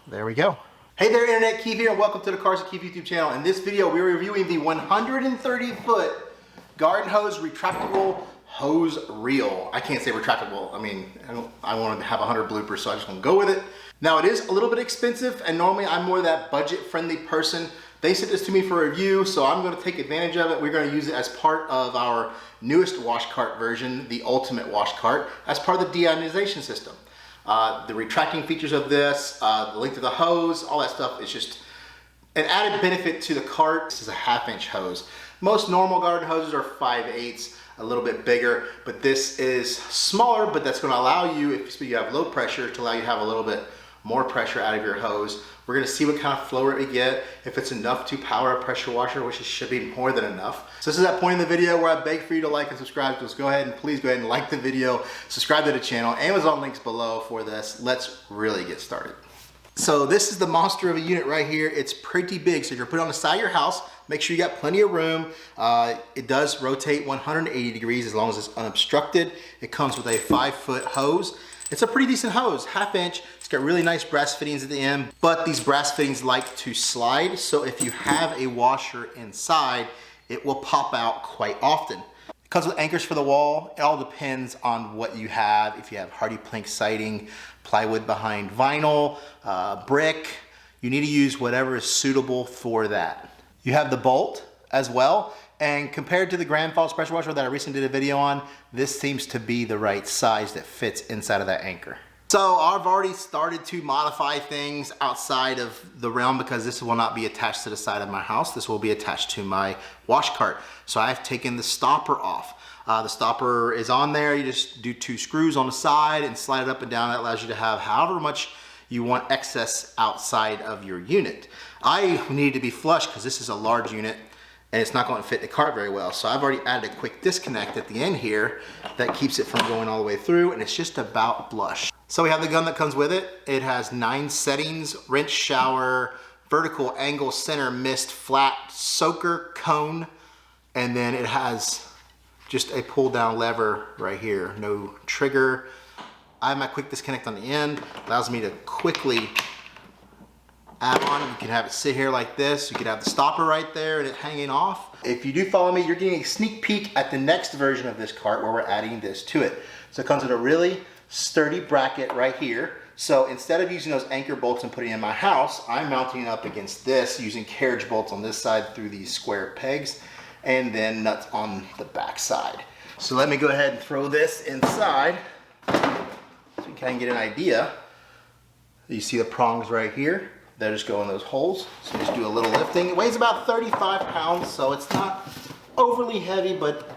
There we go. Hey there, Internet Keith here, and welcome to the Cars and Keith YouTube channel. In this video, we're reviewing the 130-foot garden hose retractable hose reel. I can't say retractable. I mean, I wanted to have 100 bloopers, so I just want to go with it. Now, it is a little bit expensive, and normally I'm more that budget-friendly person. They sent this to me for review, so I'm going to take advantage of it. We're going to use it as part of our newest wash cart version, the Ultimate Wash Cart, as part of the de-ionization system. The retracting features of this, the length of the hose, all that stuff is just an added benefit to the cart. This is a 1/2-inch hose. Most normal garden hoses are 5/8, a little bit bigger, but this is smaller, but that's going to allow you, if you have low pressure, to allow you to have a little bit more pressure out of your hose. We're going to see what kind of flow rate we get, if it's enough to power a pressure washer, which it should be more than enough. So this is that point in the video where I beg for you to like and subscribe. Just go ahead and please go ahead and like the video, subscribe to the channel, Amazon links below for this. Let's really get started. So this is the monster of a unit right here. It's pretty big, so if you're putting it on the side of your house, make sure you got plenty of room. It does rotate 180 degrees as long as it's unobstructed. It comes with a 5-foot hose. It's a pretty decent hose, 1/2-inch. It's got really nice brass fittings at the end, but these brass fittings like to slide, so if you have a washer inside, it will pop out quite often. It comes with anchors for the wall. It all depends on what you have. If you have hardy plank siding, plywood behind vinyl, brick, you need to use whatever is suitable for that. You have the bolt as well. And compared to the Grand Falls pressure washer that I recently did a video on, this seems to be the right size that fits inside of that anchor. So I've already started to modify things outside of the realm because this will not be attached to the side of my house. This will be attached to my wash cart. So I've taken the stopper off. The stopper is on there. You just do 2 screws on the side and slide it up and down. That allows you to have however much you want excess outside of your unit. I need to be flush because this is a large unit and it's not going to fit the cart very well. So I've already added a quick disconnect at the end here that keeps it from going all the way through, and it's just about flush. So we have the gun that comes with it. It has 9 settings: rinse, shower, vertical, angle, center, mist, flat, soaker, cone, and then it has just a pull down lever right here. No trigger. I have my quick disconnect on the end. Allows me to quickly add on. You can have it sit here like this. You could have the stopper right there and it hanging off. If you do follow me, you're getting a sneak peek at the next version of this cart where we're adding this to it. So it comes with a really sturdy bracket right here. So instead of using those anchor bolts and putting it in my house, I'm mounting it up against this using carriage bolts on this side through these square pegs and then nuts on the back side. So let me go ahead and throw this inside so you can get an idea. You see the prongs right here. They just go in those holes. So just do a little lifting. It weighs about 35 pounds, so it's not overly heavy, but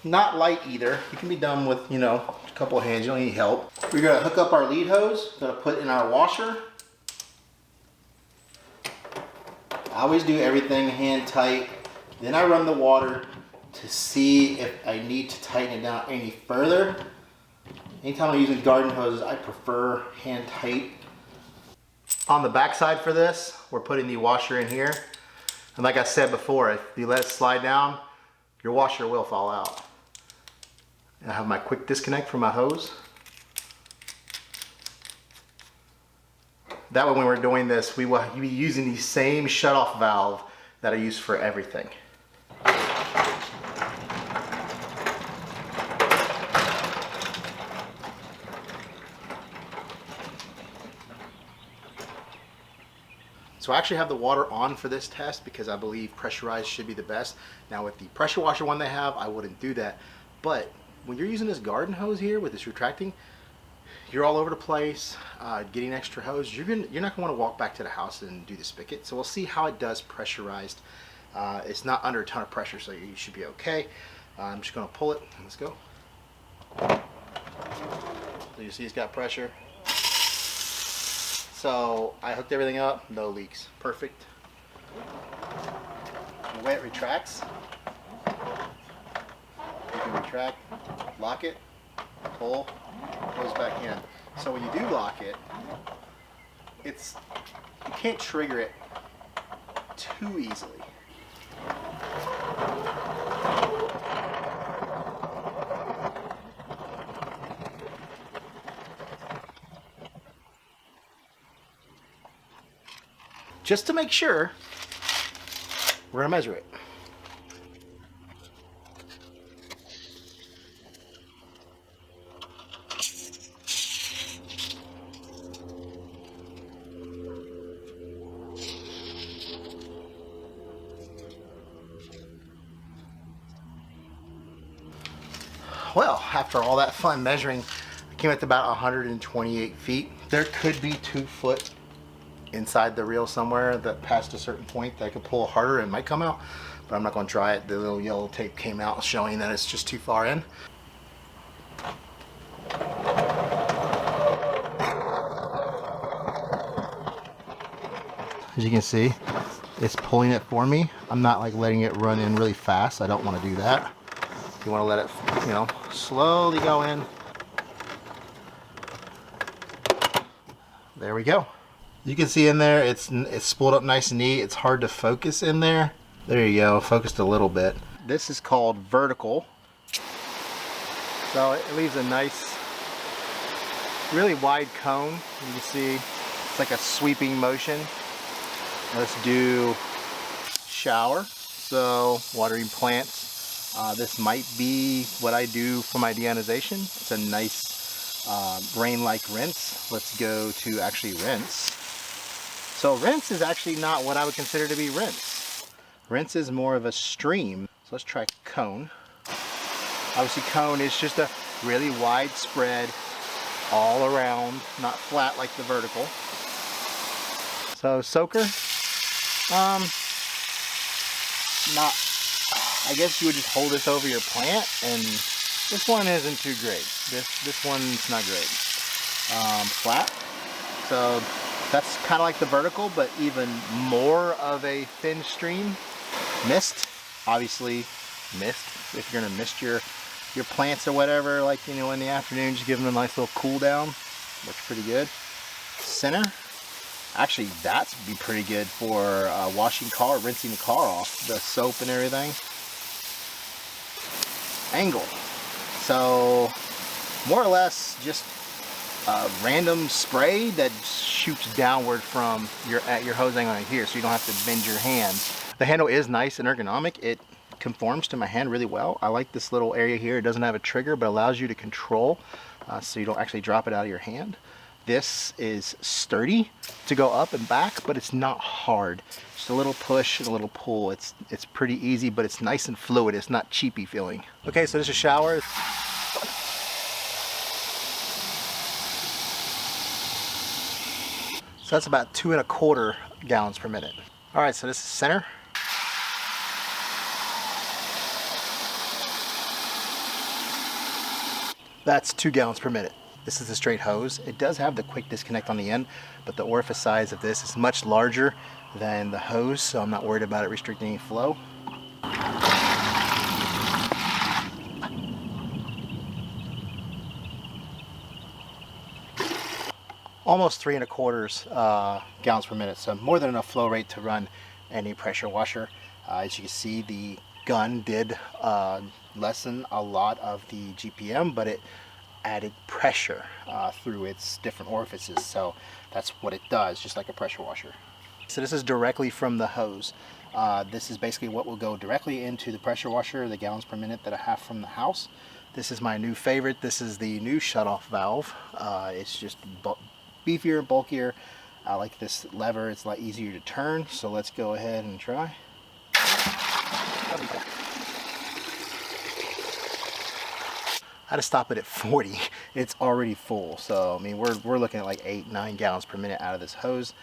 not light either. You can be done with, you know, a couple of hands. You don't need help. We're gonna hook up our lead hose. Gonna put in our washer. I always do everything hand tight. Then I run the water to see if I need to tighten it down any further. Anytime I'm using garden hoses, I prefer hand tight. On the back side for this, we're putting the washer in here. And like I said before, if you let it slide down, your washer will fall out. And I have my quick disconnect from my hose. That way when we're doing this, we will be using the same shutoff valve that I use for everything. So I actually have the water on for this test because I believe pressurized should be the best. Now with the pressure washer one they have, I wouldn't do that. But when you're using this garden hose here with this retracting, you're all over the place, getting extra hose. You're not going to want to walk back to the house and do the spigot. So we'll see how it does pressurized. It's not under a ton of pressure, so you should be okay. I'm just going to pull it. Let's go. So you see it's got pressure. So I hooked everything up, no leaks, perfect. The way it retracts, you can retract, lock it, pull, goes back in. So when you do lock it, you can't trigger it too easily. just to make sure, we're gonna measure it. Well, after all that fun measuring, I came up to about 128 feet. There could be 2 foot inside the reel somewhere that past a certain point that I could pull harder and it might come out, but I'm not going to try it. The little yellow tape came out showing that it's just too far in. As you can see, it's pulling it for me. I'm not like letting it run in really fast. I don't want to do that. You want to let it, you know, slowly go in. There we go. You can see in there, it's spooled up nice and neat. It's hard to focus in there. There you go, focused a little bit. This is called vertical. So it leaves a nice, really wide cone. You can see it's like a sweeping motion. Let's do shower. So watering plants. This might be what I do for my de-ionization. It's a nice rain-like rinse. Let's go to actually rinse. So rinse is actually not what I would consider to be rinse. Rinse is more of a stream. So let's try cone. Obviously cone is just a really wide spread all around, not flat like the vertical. So soaker, not, I guess you would just hold this over your plant, and this one isn't too great. This one's not great. Flat, so that's kind of like the vertical, but even more of a thin stream. Mist, obviously mist. If you're gonna mist your plants or whatever, like, you know, in the afternoon, just give them a nice little cool down. Looks pretty good. Center, actually that's be pretty good for washing car, rinsing the car off, the soap and everything. Angle, so more or less just a random spray that shoots downward from your hose angle right here, so you don't have to bend your hand. The handle is nice and ergonomic. It conforms to my hand really well. I like this little area here. It doesn't have a trigger, but allows you to control, so you don't actually drop it out of your hand. This is sturdy to go up and back, but it's not hard. Just a little push and a little pull. It's pretty easy, but it's nice and fluid. It's not cheapy feeling. Okay, so this is a shower. So that's about 2 1/4 gallons per minute. All right, so this is center. That's 2 gallons per minute. This is the straight hose. It does have the quick disconnect on the end, but the orifice size of this is much larger than the hose, so I'm not worried about it restricting any flow. Almost 3 1/4 gallons per minute, so more than enough flow rate to run any pressure washer. As you can see, the gun did lessen a lot of the GPM, but it added pressure through its different orifices, so that's what it does, just like a pressure washer. So this is directly from the hose. This is basically what will go directly into the pressure washer, the gallons per minute that I have from the house. This is my new favorite. This is the new shutoff valve. It's just beefier, bulkier. I like this lever. It's a lot easier to turn, so let's go ahead and try. I had to stop it at 40. It's already full, so I mean we're looking at like 8, 9 gallons per minute out of this hose.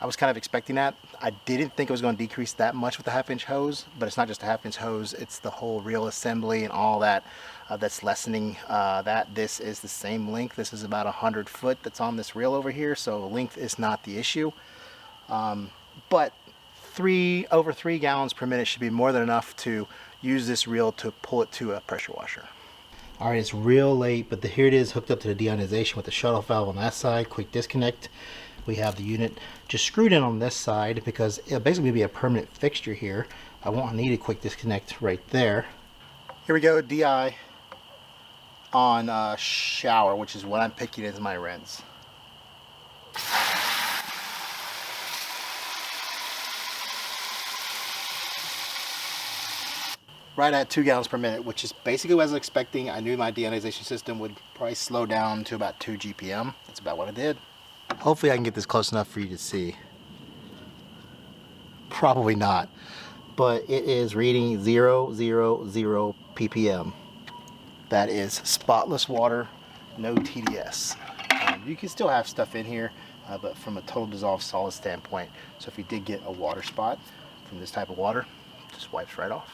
I was kind of expecting that. I didn't think it was going to decrease that much with the 1/2-inch hose, but it's not just a 1/2-inch hose, it's the whole reel assembly and all that that's lessening that. This is the same length. This is about 100 foot that's on this reel over here, so length is not the issue. But over 3 gallons per minute should be more than enough to use this reel to pull it to a pressure washer. All right, it's real late, but here it is hooked up to the de-ionization with the shutoff valve on that side, quick disconnect. We have the unit just screwed in on this side because it'll basically be a permanent fixture here. I won't need a quick disconnect right there. Here we go, DI on shower, which is what I'm picking as my rinse. right at 2 gallons per minute, which is basically what I was expecting. I knew my de-ionization system would probably slow down to about 2 GPM. That's about what it did. Hopefully I can get this close enough for you to see. Probably not, but it is reading 000 ppm. That is spotless water, no TDS. You can still have stuff in here, but from a total dissolved solid standpoint. So if you did get a water spot from this type of water, it just wipes right off.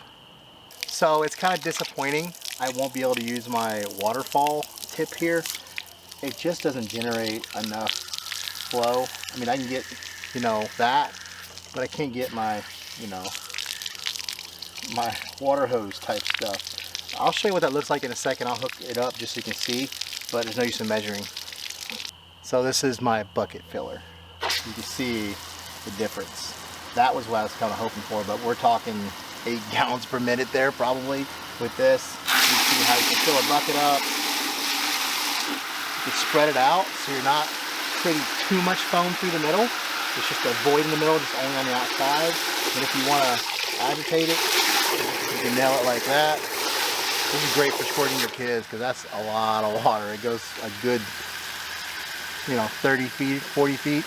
So it's kind of disappointing. I won't be able to use my waterfall tip here. It just doesn't generate enough flow. I mean, I can get, you know, that, but I can't get my, you know, my water hose type stuff. I'll show you what that looks like in a second. I'll hook it up just so you can see, but there's no use in measuring. So this is my bucket filler. You can see the difference. That was what I was kind of hoping for, but we're talking 8 gallons per minute there probably with this. You see how you can fill a bucket up. You can spread it out so you're not creating too much foam through the middle. It's just a void in the middle, just only on the outside. And if you want to agitate it, you can nail it like that. This is great for squirting your kids because that's a lot of water. It goes a good, you know, 30 feet, 40 feet.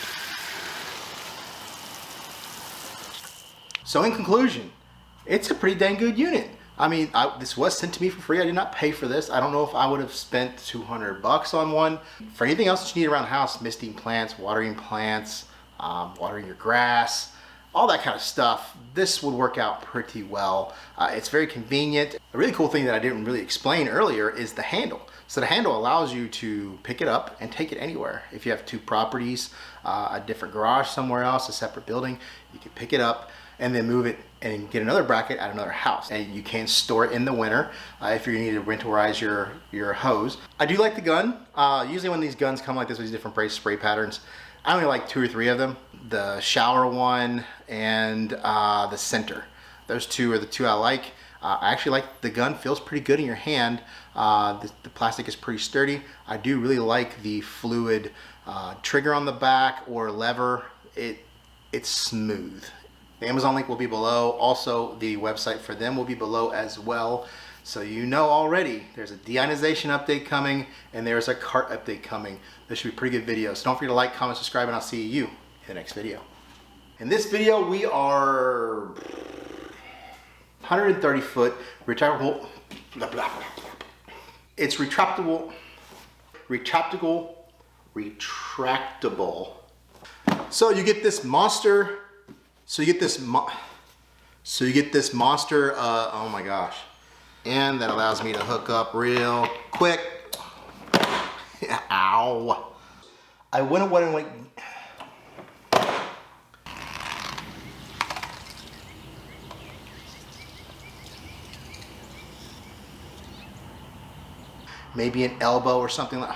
So in conclusion, it's a pretty dang good unit. I mean, this was sent to me for free. I did not pay for this. I don't know if I would have spent 200 bucks on one. For anything else that you need around the house, misting plants, watering your grass, all that kind of stuff, this would work out pretty well. It's very convenient. A really cool thing that I didn't really explain earlier is the handle. So the handle allows you to pick it up and take it anywhere. If you have 2 properties, a different garage somewhere else, a separate building, you can pick it up and then move it and get another bracket at another house. And you can store it in the winter if you need to winterize your hose. I do like the gun. Usually when these guns come like this with these different spray patterns, I only like 2 or 3 of them. The shower one and the center. Those 2 are the 2 I like. I actually like the gun, feels pretty good in your hand. The plastic is pretty sturdy. I do really like the fluid trigger on the back or lever. It's smooth. The Amazon link will be below. Also, the website for them will be below as well. So you know already there's a de-ionization update coming and there's a cart update coming. This should be a pretty good video. So don't forget to like, comment, subscribe, and I'll see you in the next video. In this video, we are 130 foot retractable. It's retractable. So you get this monster. So you get this monster. Oh my gosh. And that allows me to hook up real quick. Ow. I wouldn't want to like. Maybe an elbow or something like.